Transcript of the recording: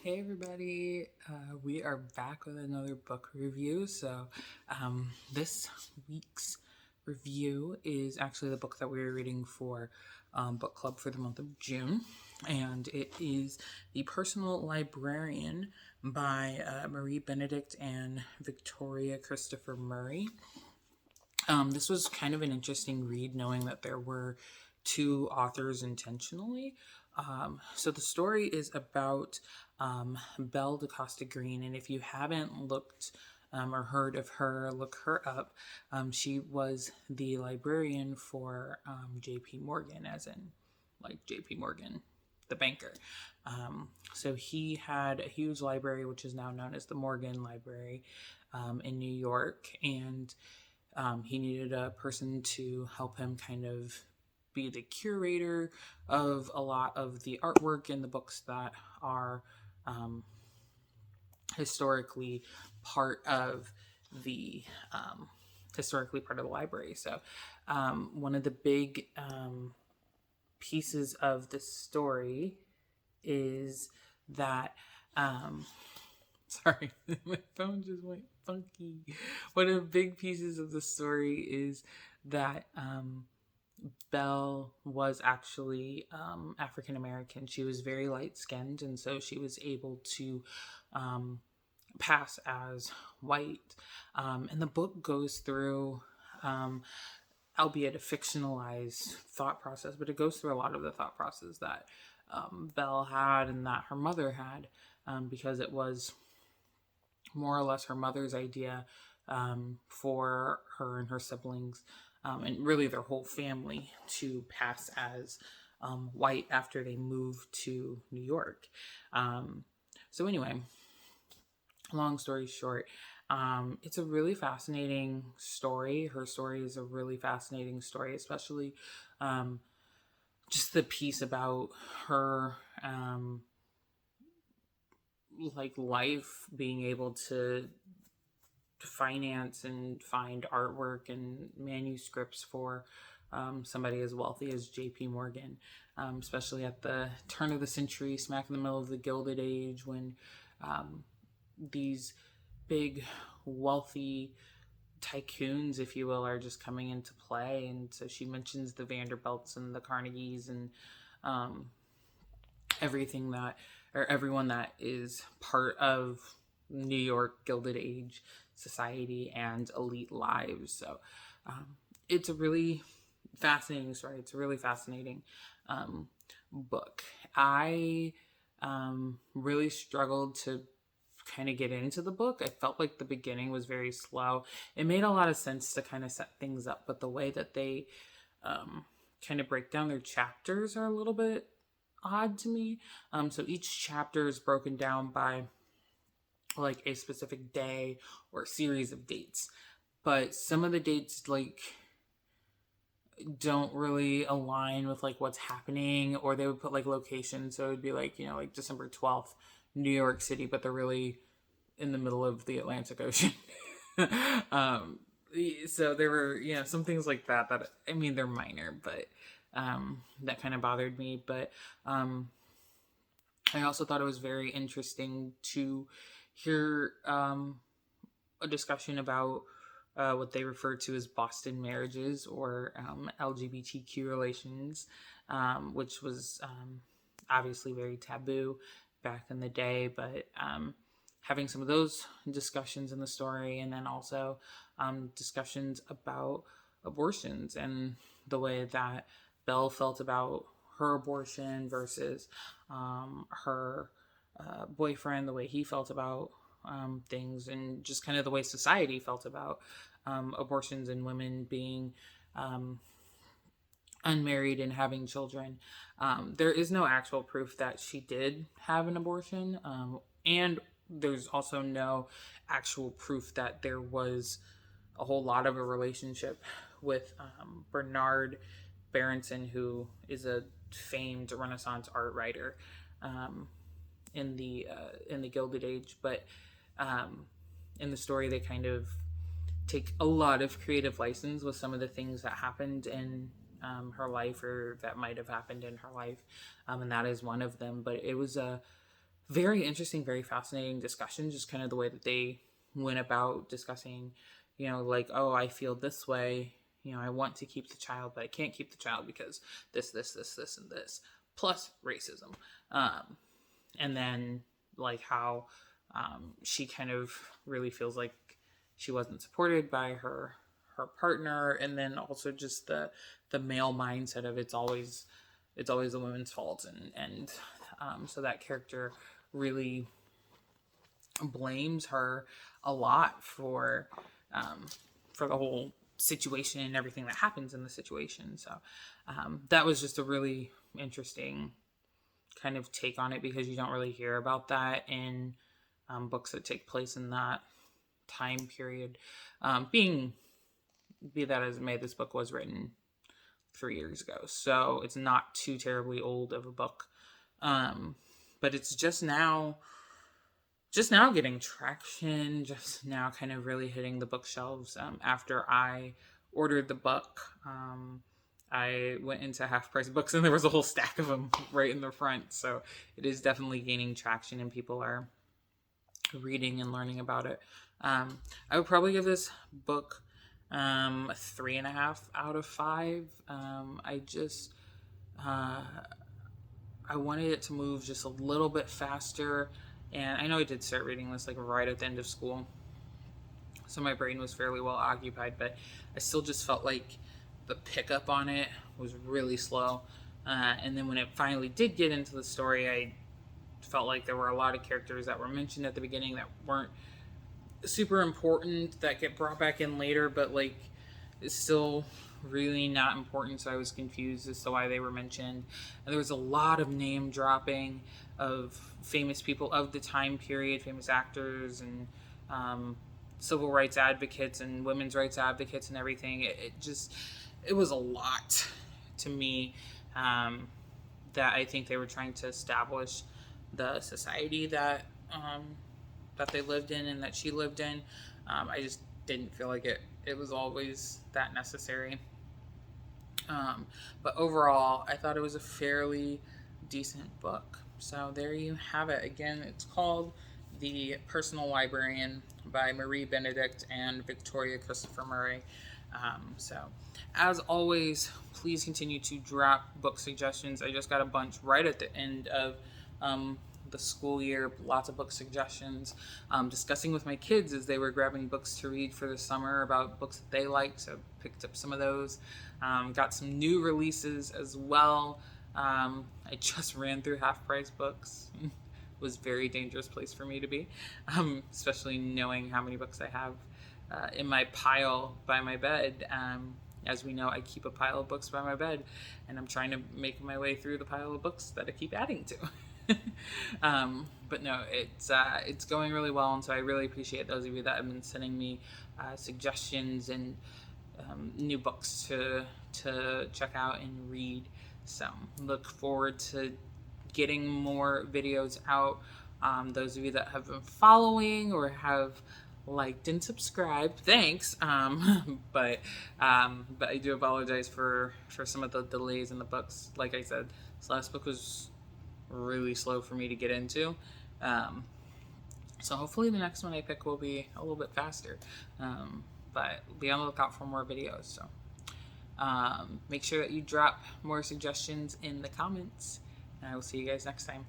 Hey everybody, we are back with another book review. This week's review is actually the book that we were reading for book club for the month of June, and it is The Personal Librarian by Marie Benedict and Victoria Christopher Murray. This was kind of an interesting read, knowing that there were two authors intentionally. So the story is about Belle DaCosta Green, and if you haven't looked or heard of her, look her up. She was the librarian for J.P. Morgan, as in like J.P. Morgan, the banker. So he had a huge library, which is now known as the Morgan Library in New York, and he needed a person to help him kind of be the curator of a lot of the artwork in the books that are historically part of the library. So one of the big pieces of the story is that sorry, my phone just went funky. One of the big pieces of the story is that Belle was actually African American. She was very light skinned, and so she was able to pass as white. And the book goes through, albeit a fictionalized thought process, but it goes through a lot of the thought process that Belle had and that her mother had, because it was more or less her mother's idea for her and her siblings, and really their whole family, to pass as white after they moved to New York. So anyway, long story short, it's a really fascinating story. Her story is a really fascinating story, especially just the piece about her life, being able to finance and find artwork and manuscripts for somebody as wealthy as J.P. Morgan, especially at the turn of the century, smack in the middle of the Gilded Age, when these big wealthy tycoons, if you will, are just coming into play. And so she mentions the Vanderbilts and the Carnegies and everyone that is part of New York Gilded Age society and elite lives. So it's a really fascinating story. It's a really fascinating book. I really struggled to kind of get into the book. I felt like the beginning was very slow. It made a lot of sense to kind of set things up, but the way that they kind of break down their chapters are a little bit odd to me. So each chapter is broken down by like a specific day or a series of dates, but some of the dates don't really align with like what's happening, or they would put like locations, so it would be like, like December 12th, New York City, but they're really in the middle of the Atlantic Ocean. So there were, some things like that I mean, they're minor, but that kind of bothered me. But I also thought it was very interesting to hear a discussion about what they refer to as Boston marriages, or LGBTQ relations, which was obviously very taboo back in the day, but having some of those discussions in the story, and then also discussions about abortions and the way that Belle felt about her abortion versus her boyfriend, the way he felt about things, and just kind of the way society felt about abortions and women being unmarried and having children. There is no actual proof that she did have an abortion, and there's also no actual proof that there was a whole lot of a relationship with Bernard Berenson, who is a famed Renaissance art writer in the Gilded Age. But in the story, they kind of take a lot of creative license with some of the things that happened in her life, or that might have happened in her life, and that is one of them. But it was a very interesting, very fascinating discussion, just kind of the way that they went about discussing, like, oh, I feel this way, I want to keep the child, but I can't keep the child because this, and this, plus racism. And then, like, how she kind of really feels like she wasn't supported by her partner, and then also just the male mindset of it's always the women's fault, and so that character really blames her a lot for the whole situation and everything that happens in the situation. So that was just a really interesting kind of take on it, because you don't really hear about that in books that take place in that time period. Be that as it may, this book was written 3 years ago, so it's not too terribly old of a book. But it's just now getting traction, just now kind of really hitting the bookshelves. After I ordered the book, I went into Half Price Books and there was a whole stack of them right in the front. So it is definitely gaining traction and people are reading and learning about it. I would probably give this book 3.5 out of 5. I wanted it to move just a little bit faster, and I know I did start reading this like right at the end of school, so my brain was fairly well occupied, but I still just felt like the pickup on it was really slow. And then when it finally did get into the story, I felt like there were a lot of characters that were mentioned at the beginning that weren't super important, that get brought back in later, but like it's still really not important. So I was confused as to why they were mentioned. And there was a lot of name dropping of famous people of the time period, famous actors and civil rights advocates and women's rights advocates and everything. It was a lot to me, that I think they were trying to establish the society that they lived in and that she lived in. I just didn't feel like it was always that necessary. But overall, I thought it was a fairly decent book. So there you have it. Again, it's called The Personal Librarian by Marie Benedict and Victoria Christopher Murray. So as always, please continue to drop book suggestions. I just got a bunch right at the end of the school year, lots of book suggestions, discussing with my kids as they were grabbing books to read for the summer about books that they liked, so picked up some of those. Got some new releases as well. I just ran through Half Price Books. It was a very dangerous place for me to be, especially knowing how many books I have in my pile by my bed. As we know, I keep a pile of books by my bed, and I'm trying to make my way through the pile of books that I keep adding to. But no, it's going really well, and so I really appreciate those of you that have been sending me suggestions and new books to check out and read. So look forward to getting more videos out. Those of you that have been following or have liked and subscribed, thanks. But I do apologize for some of the delays in the books. Like I said, this last book was really slow for me to get into. So hopefully the next one I pick will be a little bit faster. But be on the lookout for more videos. So make sure that you drop more suggestions in the comments, and I will see you guys next time.